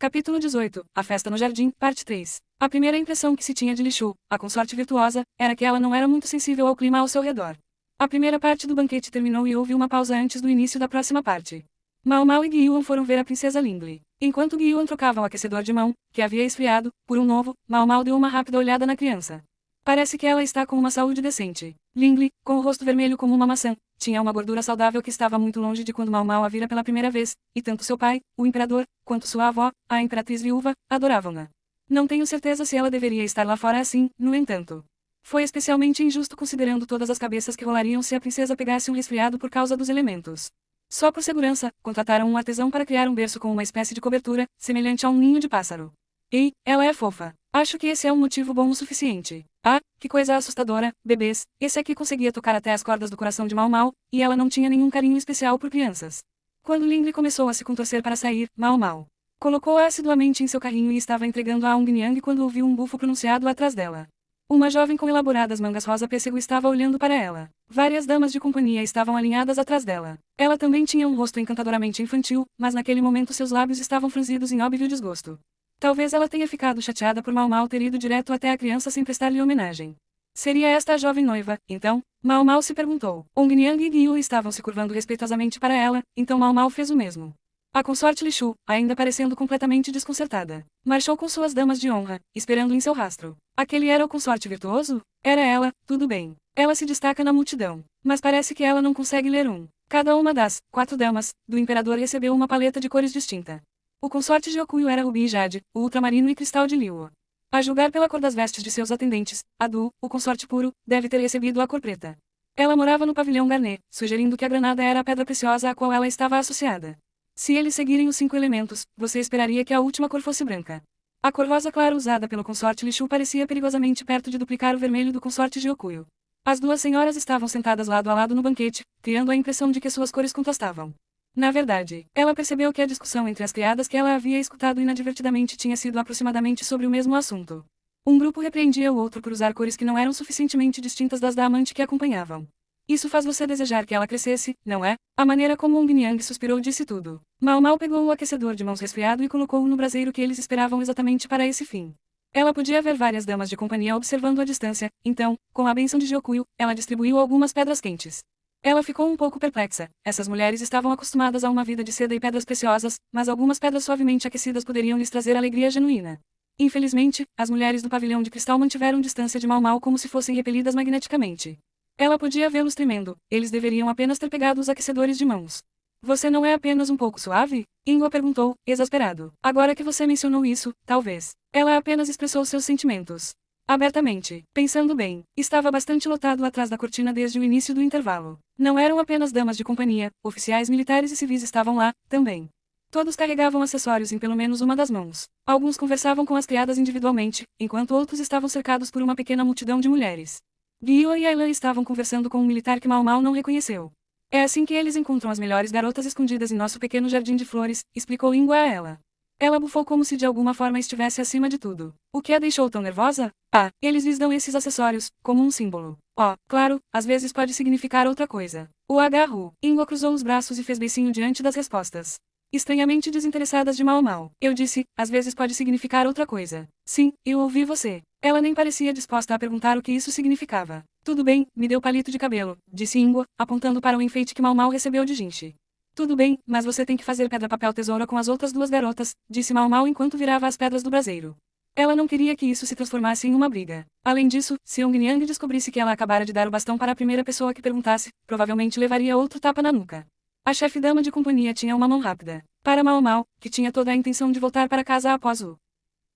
Capítulo 18. A festa no jardim, parte 3. A primeira impressão que se tinha de Li Shu, a consorte virtuosa, era que ela não era muito sensível ao clima ao seu redor. A primeira parte do banquete terminou e houve uma pausa antes do início da próxima parte. Mao Mao e Guiyuan foram ver a princesa Lingli. Enquanto Guiyuan trocava o aquecedor de mão, que havia esfriado, por um novo, Mao Mao deu uma rápida olhada na criança. Parece que ela está com uma saúde decente. Lingli, com o rosto vermelho como uma maçã, tinha uma gordura saudável que estava muito longe de quando Mao Mao a vira pela primeira vez, e tanto seu pai, o imperador, quanto sua avó, a imperatriz viúva, adoravam-na. Não tenho certeza se ela deveria estar lá fora assim, no entanto. Foi especialmente injusto considerando todas as cabeças que rolariam se a princesa pegasse um resfriado por causa dos elementos. Só por segurança, contrataram um artesão para criar um berço com uma espécie de cobertura, semelhante a um ninho de pássaro. Ei, ela é fofa. Acho que esse é um motivo bom o suficiente. Ah, que coisa assustadora, bebês. Esse aqui conseguia tocar até as cordas do coração de Mao Mao, e ela não tinha nenhum carinho especial por crianças. Quando Lingli começou a se contorcer para sair, Mao Mao colocou-a assiduamente em seu carrinho e estava entregando a Ong Niang quando ouviu um bufo pronunciado atrás dela. Uma jovem com elaboradas mangas rosa pêssego estava olhando para ela. Várias damas de companhia estavam alinhadas atrás dela. Ela também tinha um rosto encantadoramente infantil, mas naquele momento seus lábios estavam franzidos em óbvio desgosto. Talvez ela tenha ficado chateada por Mao Mao ter ido direto até a criança sem prestar-lhe homenagem. Seria esta a jovem noiva, então? Mao Mao se perguntou. Ong Niang e Guiyuan estavam se curvando respeitosamente para ela, então Mao Mao fez o mesmo. A consorte Li Shu, ainda parecendo completamente desconcertada, marchou com suas damas de honra, esperando em seu rastro. Aquele era o consorte virtuoso? Era ela, tudo bem. Ela se destaca na multidão, mas parece que ela não consegue ler um. Cada uma das 4 damas do imperador recebeu uma paleta de cores distinta. O consorte Gyokuyo era rubi e jade, o ultramarino e cristal de Liuo. A julgar pela cor das vestes de seus atendentes, a Du, o consorte puro, deve ter recebido a cor preta. Ela morava no pavilhão Garnet, sugerindo que a granada era a pedra preciosa a qual ela estava associada. Se eles seguirem os 5 elementos, você esperaria que a última cor fosse branca. A cor rosa clara usada pelo consorte Li Shu parecia perigosamente perto de duplicar o vermelho do consorte Gyokuyo. As duas senhoras estavam sentadas lado a lado no banquete, criando a impressão de que suas cores contrastavam. Na verdade, ela percebeu que a discussão entre as criadas que ela havia escutado inadvertidamente tinha sido aproximadamente sobre o mesmo assunto. Um grupo repreendia o outro por usar cores que não eram suficientemente distintas das da amante que acompanhavam. Isso faz você desejar que ela crescesse, não é? A maneira como Ong Niang suspirou disse tudo. Mao Mao pegou o aquecedor de mãos resfriado e colocou-o no braseiro que eles esperavam exatamente para esse fim. Ela podia ver várias damas de companhia observando à distância, então, com a bênção de Gyokuyo, ela distribuiu algumas pedras quentes. Ela ficou um pouco perplexa. Essas mulheres estavam acostumadas a uma vida de seda e pedras preciosas, mas algumas pedras suavemente aquecidas poderiam lhes trazer alegria genuína. Infelizmente, as mulheres do pavilhão de cristal mantiveram distância de Mao Mao como se fossem repelidas magneticamente. Ela podia vê-los tremendo, eles deveriam apenas ter pegado os aquecedores de mãos. Você não é apenas um pouco suave? Ingua perguntou, exasperado. Agora que você mencionou isso, talvez. Ela apenas expressou seus sentimentos. Abertamente, pensando bem, estava bastante lotado atrás da cortina desde o início do intervalo. Não eram apenas damas de companhia, oficiais militares e civis estavam lá, também. Todos carregavam acessórios em pelo menos uma das mãos. Alguns conversavam com as criadas individualmente, enquanto outros estavam cercados por uma pequena multidão de mulheres. Guiyuan e Ailan estavam conversando com um militar que Mao Mao não reconheceu. É assim que eles encontram as melhores garotas escondidas em nosso pequeno jardim de flores, explicou Ingua a ela. Ela bufou como se de alguma forma estivesse acima de tudo. O que a deixou tão nervosa? Ah, eles lhes dão esses acessórios, como um símbolo. Oh, claro, às vezes pode significar outra coisa. O agarro. Ingua cruzou os braços e fez beicinho diante das respostas. Estranhamente desinteressadas de Mao Mao. Eu disse, às vezes pode significar outra coisa. Sim, eu ouvi você. Ela nem parecia disposta a perguntar o que isso significava. Tudo bem, me deu palito de cabelo, disse Ingua, apontando para o enfeite que Mao Mao recebeu de Jinchi. Tudo bem, mas você tem que fazer pedra-papel-tesoura com as outras 2 garotas, disse Mao Mao enquanto virava as pedras do braseiro. Ela não queria que isso se transformasse em uma briga. Além disso, se Ong Niang descobrisse que ela acabara de dar o bastão para a primeira pessoa que perguntasse, provavelmente levaria outro tapa na nuca. A chefe-dama de companhia tinha uma mão rápida. Para Mao Mao, que tinha toda a intenção de voltar para casa após o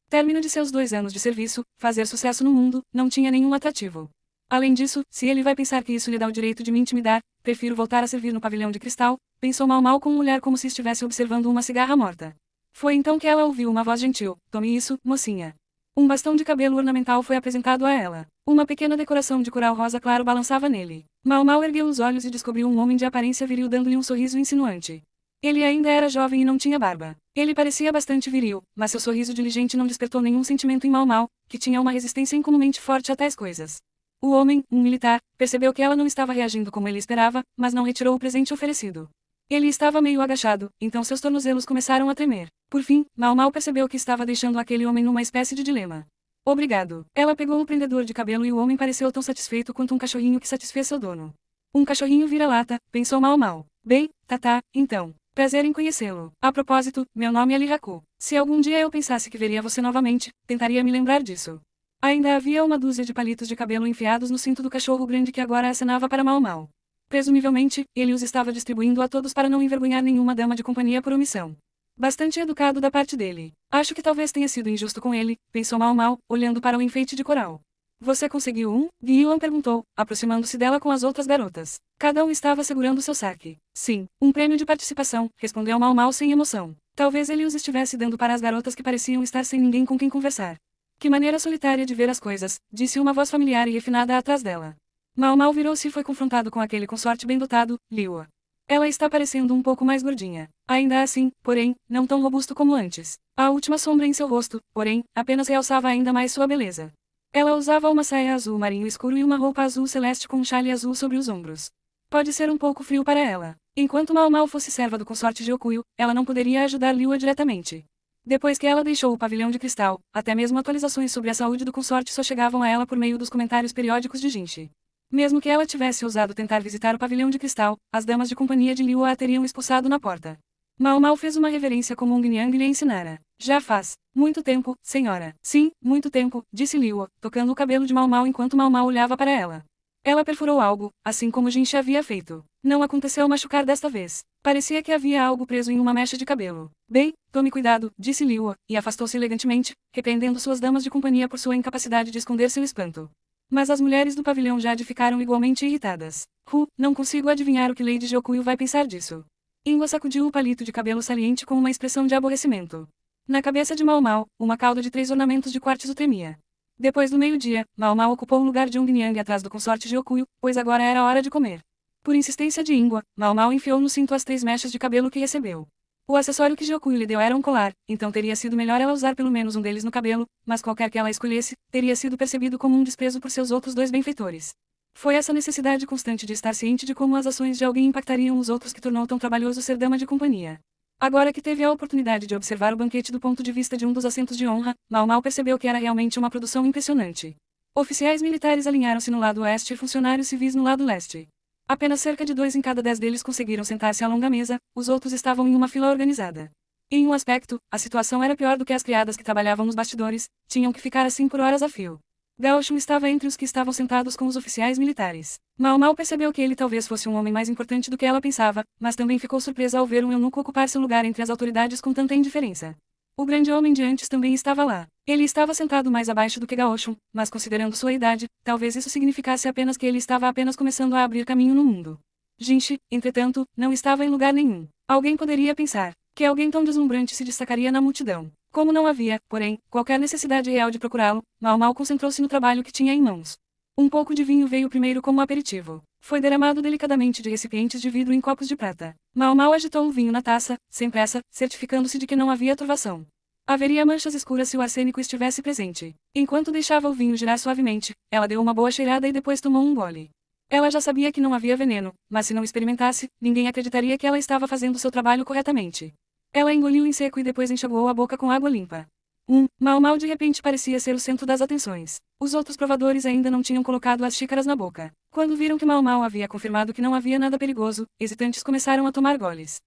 término de seus 2 anos de serviço, fazer sucesso no mundo, não tinha nenhum atrativo. Além disso, se ele vai pensar que isso lhe dá o direito de me intimidar, prefiro voltar a servir no pavilhão de cristal, pensou Mao Mao com um olhar como se estivesse observando uma cigarra morta. Foi então que ela ouviu uma voz gentil, tome isso, mocinha. Um bastão de cabelo ornamental foi apresentado a ela. Uma pequena decoração de coral rosa claro balançava nele. Mao Mao ergueu os olhos e descobriu um homem de aparência viril dando-lhe um sorriso insinuante. Ele ainda era jovem e não tinha barba. Ele parecia bastante viril, mas seu sorriso diligente não despertou nenhum sentimento em Mao Mao, que tinha uma resistência incomumente forte a tais coisas. O homem, um militar, percebeu que ela não estava reagindo como ele esperava, mas não retirou o presente oferecido. Ele estava meio agachado, então seus tornozelos começaram a tremer. Por fim, Mau Mau percebeu que estava deixando aquele homem numa espécie de dilema. Obrigado. Ela pegou o prendedor de cabelo e o homem pareceu tão satisfeito quanto um cachorrinho que satisfez seu dono. Um cachorrinho vira-lata, pensou Mau Mau. Bem, então. Prazer em conhecê-lo. A propósito, meu nome é Lihaku. Se algum dia eu pensasse que veria você novamente, tentaria me lembrar disso. Ainda havia uma dúzia de palitos de cabelo enfiados no cinto do cachorro grande que agora acenava para Mau Mau. Presumivelmente, ele os estava distribuindo a todos para não envergonhar nenhuma dama de companhia por omissão. Bastante educado da parte dele. Acho que talvez tenha sido injusto com ele, pensou Mau Mau, olhando para o enfeite de coral. Você conseguiu um? Guiyuan perguntou, aproximando-se dela com as outras garotas. Cada um estava segurando seu saque. Sim, um prêmio de participação, respondeu Mau Mau sem emoção. Talvez ele os estivesse dando para as garotas que pareciam estar sem ninguém com quem conversar. Que maneira solitária de ver as coisas, disse uma voz familiar e refinada atrás dela. Mau Mau virou-se e foi confrontado com aquele consorte bem dotado, Liua. Ela está parecendo um pouco mais gordinha. Ainda assim, porém, não tão robusto como antes. A última sombra em seu rosto, porém, apenas realçava ainda mais sua beleza. Ela usava uma saia azul marinho escuro e uma roupa azul celeste com um chale azul sobre os ombros. Pode ser um pouco frio para ela. Enquanto Mau Mau fosse serva do consorte de Okuyo, ela não poderia ajudar Liua diretamente. Depois que ela deixou o pavilhão de cristal, até mesmo atualizações sobre a saúde do consorte só chegavam a ela por meio dos comentários periódicos de Jinchi. Mesmo que ela tivesse ousado tentar visitar o pavilhão de cristal, as damas de companhia de Liua a teriam expulsado na porta. Mau Mau fez uma reverência como Nyang lhe ensinara. Já faz muito tempo, senhora. Sim, muito tempo, disse Liua, tocando o cabelo de Mau Mau enquanto Mau Mau olhava para ela. Ela perfurou algo, assim como Jinchi havia feito. Não aconteceu machucar desta vez. Parecia que havia algo preso em uma mecha de cabelo. Bem, tome cuidado, disse Liua, e afastou-se elegantemente, repreendendo suas damas de companhia por sua incapacidade de esconder seu espanto. Mas as mulheres do pavilhão Jade ficaram igualmente irritadas. Não consigo adivinhar o que Lady Jokuyo vai pensar disso. Ingua sacudiu o palito de cabelo saliente com uma expressão de aborrecimento. Na cabeça de Mau Mau, uma cauda de 3 ornamentos de quartzo tremia. Depois do meio-dia, Mau Mau ocupou o lugar de Nyang atrás do consorte de Okuyo, pois agora era hora de comer. Por insistência de Ingua, Mau Mau enfiou no cinto as 3 mechas de cabelo que recebeu. O acessório que Jokuyo lhe deu era um colar, então teria sido melhor ela usar pelo menos um deles no cabelo, mas qualquer que ela escolhesse, teria sido percebido como um desprezo por seus outros 2 benfeitores. Foi essa necessidade constante de estar ciente de como as ações de alguém impactariam os outros que tornou tão trabalhoso ser dama de companhia. Agora que teve a oportunidade de observar o banquete do ponto de vista de um dos assentos de honra, Mau Mau percebeu que era realmente uma produção impressionante. Oficiais militares alinharam-se no lado oeste e funcionários civis no lado leste. Apenas cerca de 2 em cada 10 deles conseguiram sentar-se à longa mesa, os outros estavam em uma fila organizada. Em um aspecto, a situação era pior do que as criadas que trabalhavam nos bastidores, tinham que ficar assim por horas a fio. Gao Shun estava entre os que estavam sentados com os oficiais militares. Mau Mau percebeu que ele talvez fosse um homem mais importante do que ela pensava, mas também ficou surpresa ao ver um eunuco ocupar seu lugar entre as autoridades com tanta indiferença. O grande homem de antes também estava lá. Ele estava sentado mais abaixo do que Gao Shun, mas considerando sua idade, talvez isso significasse apenas que ele estava apenas começando a abrir caminho no mundo. Jinchi, entretanto, não estava em lugar nenhum. Alguém poderia pensar que alguém tão deslumbrante se destacaria na multidão. Como não havia, porém, qualquer necessidade real de procurá-lo, Mau Mau concentrou-se no trabalho que tinha em mãos. Um pouco de vinho veio primeiro como aperitivo. Foi derramado delicadamente de recipientes de vidro em copos de prata. Mau Mau agitou o vinho na taça, sem pressa, certificando-se de que não havia turvação. Haveria manchas escuras se o arsênico estivesse presente. Enquanto deixava o vinho girar suavemente, ela deu uma boa cheirada e depois tomou um gole. Ela já sabia que não havia veneno, mas se não experimentasse, ninguém acreditaria que ela estava fazendo seu trabalho corretamente. Ela engoliu em seco e depois enxugou a boca com água limpa. Mau Mau de repente parecia ser o centro das atenções. Os outros provadores ainda não tinham colocado as xícaras na boca. Quando viram que Mau Mau havia confirmado que não havia nada perigoso, hesitantes começaram a tomar goles.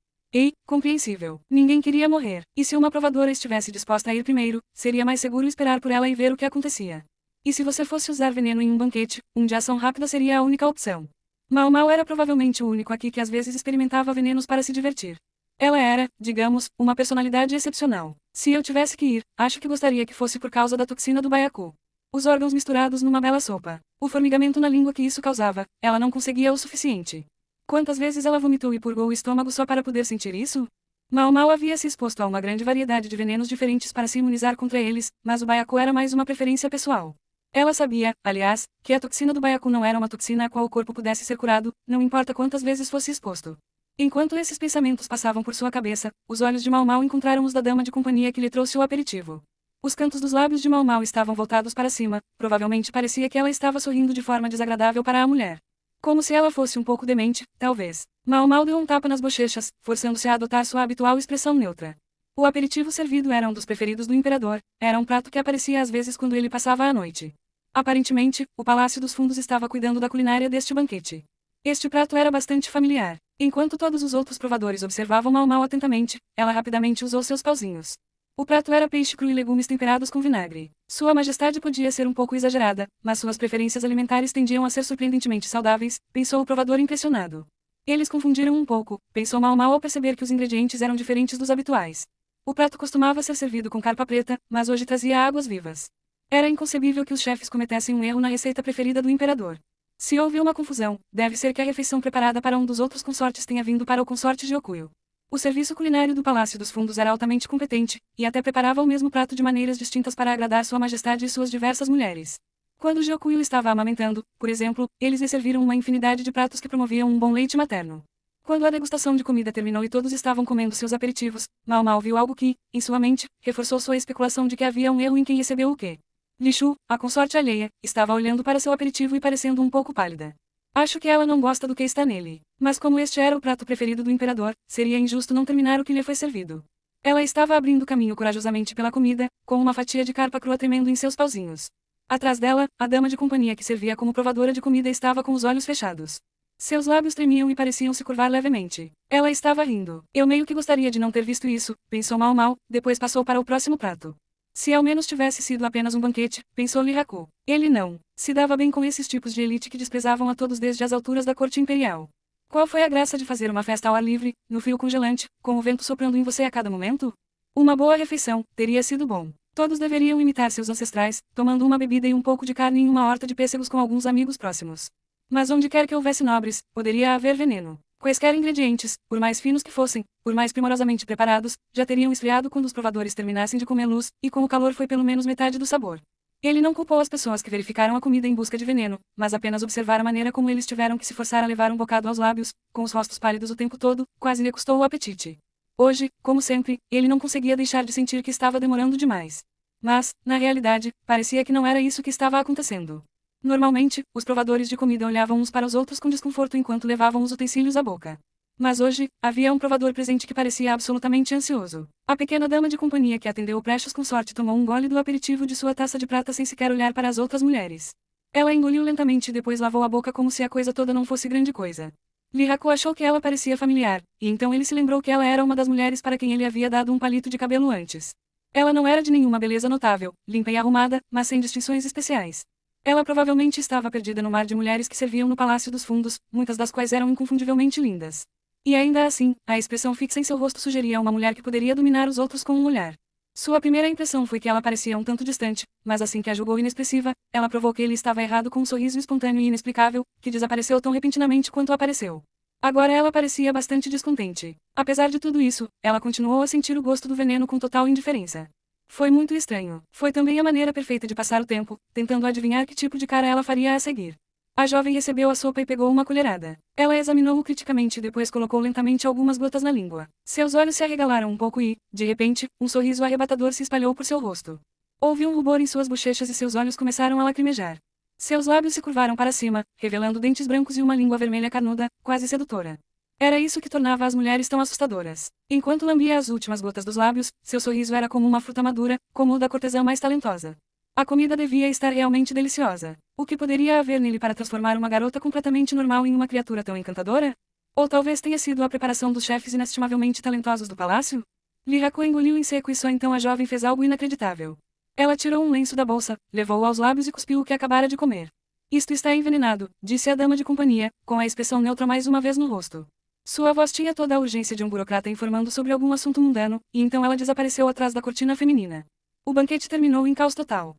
Compreensível. Ninguém queria morrer. E se uma provadora estivesse disposta a ir primeiro, seria mais seguro esperar por ela e ver o que acontecia. E se você fosse usar veneno em um banquete, de ação rápida seria a única opção. Mau Mau era provavelmente o único aqui que às vezes experimentava venenos para se divertir. Ela era, digamos, uma personalidade excepcional. Se eu tivesse que ir, acho que gostaria que fosse por causa da toxina do baiacu. Os órgãos misturados numa bela sopa. O formigamento na língua que isso causava, ela não conseguia o suficiente. Quantas vezes ela vomitou e purgou o estômago só para poder sentir isso? Mau Mau havia se exposto a uma grande variedade de venenos diferentes para se imunizar contra eles, mas o baiacu era mais uma preferência pessoal. Ela sabia, aliás, que a toxina do baiacu não era uma toxina a qual o corpo pudesse ser curado, não importa quantas vezes fosse exposto. Enquanto esses pensamentos passavam por sua cabeça, os olhos de Mau Mau encontraram os da dama de companhia que lhe trouxe o aperitivo. Os cantos dos lábios de Mau Mau estavam voltados para cima, provavelmente parecia que ela estava sorrindo de forma desagradável para a mulher. Como se ela fosse um pouco demente, talvez. Mal Mal deu um tapa nas bochechas, forçando-se a adotar sua habitual expressão neutra. O aperitivo servido era um dos preferidos do imperador, era um prato que aparecia às vezes quando ele passava a noite. Aparentemente, o Palácio dos Fundos estava cuidando da culinária deste banquete. Este prato era bastante familiar. Enquanto todos os outros provadores observavam Mal Mal atentamente, ela rapidamente usou seus pauzinhos. O prato era peixe cru e legumes temperados com vinagre. Sua Majestade podia ser um pouco exagerada, mas suas preferências alimentares tendiam a ser surpreendentemente saudáveis, pensou o provador impressionado. Eles confundiram um pouco, pensou Mal Mal ao perceber que os ingredientes eram diferentes dos habituais. O prato costumava ser servido com carpa preta, mas hoje trazia águas vivas. Era inconcebível que os chefes cometessem um erro na receita preferida do imperador. Se houve uma confusão, deve ser que a refeição preparada para um dos outros consortes tenha vindo para o consorte de Okuyo. O serviço culinário do Palácio dos Fundos era altamente competente, e até preparava o mesmo prato de maneiras distintas para agradar Sua Majestade e suas diversas mulheres. Quando Gyokuyo estava amamentando, por exemplo, eles lhe serviram uma infinidade de pratos que promoviam um bom leite materno. Quando a degustação de comida terminou e todos estavam comendo seus aperitivos, Mal Mal viu algo que, em sua mente, reforçou sua especulação de que havia um erro em quem recebeu o quê. Li Shu, a consorte alheia, estava olhando para seu aperitivo e parecendo um pouco pálida. Acho que ela não gosta do que está nele. Mas como este era o prato preferido do imperador, seria injusto não terminar o que lhe foi servido. Ela estava abrindo caminho corajosamente pela comida, com uma fatia de carpa crua tremendo em seus pauzinhos. Atrás dela, a dama de companhia que servia como provadora de comida estava com os olhos fechados. Seus lábios tremiam e pareciam se curvar levemente. Ela estava rindo. Eu meio que gostaria de não ter visto isso, pensou Mal Mal, depois passou para o próximo prato. Se ao menos tivesse sido apenas um banquete, pensou Lihaku. Ele não se dava bem com esses tipos de elite que desprezavam a todos desde as alturas da corte imperial. Qual foi a graça de fazer uma festa ao ar livre, no frio congelante, com o vento soprando em você a cada momento? Uma boa refeição, teria sido bom. Todos deveriam imitar seus ancestrais, tomando uma bebida e um pouco de carne em uma horta de pêssegos com alguns amigos próximos. Mas onde quer que houvesse nobres, poderia haver veneno. Quaisquer ingredientes, por mais finos que fossem, por mais primorosamente preparados, já teriam esfriado quando os provadores terminassem de comê-los, e com o calor foi pelo menos metade do sabor. Ele não culpou as pessoas que verificaram a comida em busca de veneno, mas apenas observar a maneira como eles tiveram que se forçar a levar um bocado aos lábios, com os rostos pálidos o tempo todo, quase lhe custou o apetite. Hoje, como sempre, ele não conseguia deixar de sentir que estava demorando demais. Mas, na realidade, parecia que não era isso que estava acontecendo. Normalmente, os provadores de comida olhavam uns para os outros com desconforto enquanto levavam os utensílios à boca. Mas hoje, havia um provador presente que parecia absolutamente ansioso. A pequena dama de companhia que atendeu o Precious Consort tomou um gole do aperitivo de sua taça de prata sem sequer olhar para as outras mulheres. Ela engoliu lentamente e depois lavou a boca como se a coisa toda não fosse grande coisa. Lihaku achou que ela parecia familiar, e então ele se lembrou que ela era uma das mulheres para quem ele havia dado um palito de cabelo antes. Ela não era de nenhuma beleza notável, limpa e arrumada, mas sem distinções especiais. Ela provavelmente estava perdida no mar de mulheres que serviam no Palácio dos Fundos, muitas das quais eram inconfundivelmente lindas. E ainda assim, a expressão fixa em seu rosto sugeria uma mulher que poderia dominar os outros com um olhar. Sua primeira impressão foi que ela parecia um tanto distante, mas assim que a julgou inexpressiva, ela provou que ele estava errado com um sorriso espontâneo e inexplicável, que desapareceu tão repentinamente quanto apareceu. Agora ela parecia bastante descontente. Apesar de tudo isso, ela continuou a sentir o gosto do veneno com total indiferença. Foi muito estranho. Foi também a maneira perfeita de passar o tempo, tentando adivinhar que tipo de cara ela faria a seguir. A jovem recebeu a sopa e pegou uma colherada. Ela examinou-o criticamente e depois colocou lentamente algumas gotas na língua. Seus olhos se arregalaram um pouco e, de repente, um sorriso arrebatador se espalhou por seu rosto. Houve um rubor em suas bochechas e seus olhos começaram a lacrimejar. Seus lábios se curvaram para cima, revelando dentes brancos e uma língua vermelha carnuda, quase sedutora. Era isso que tornava as mulheres tão assustadoras. Enquanto lambia as últimas gotas dos lábios, seu sorriso era como uma fruta madura, como o da cortesã mais talentosa. A comida devia estar realmente deliciosa. O que poderia haver nele para transformar uma garota completamente normal em uma criatura tão encantadora? Ou talvez tenha sido a preparação dos chefes inestimavelmente talentosos do palácio? Lihaku engoliu em seco e só então a jovem fez algo inacreditável. Ela tirou um lenço da bolsa, levou-o aos lábios e cuspiu o que acabara de comer. Isto está envenenado, disse a dama de companhia, com a expressão neutra mais uma vez no rosto. Sua voz tinha toda a urgência de um burocrata informando sobre algum assunto mundano, e então ela desapareceu atrás da cortina feminina. O banquete terminou em caos total.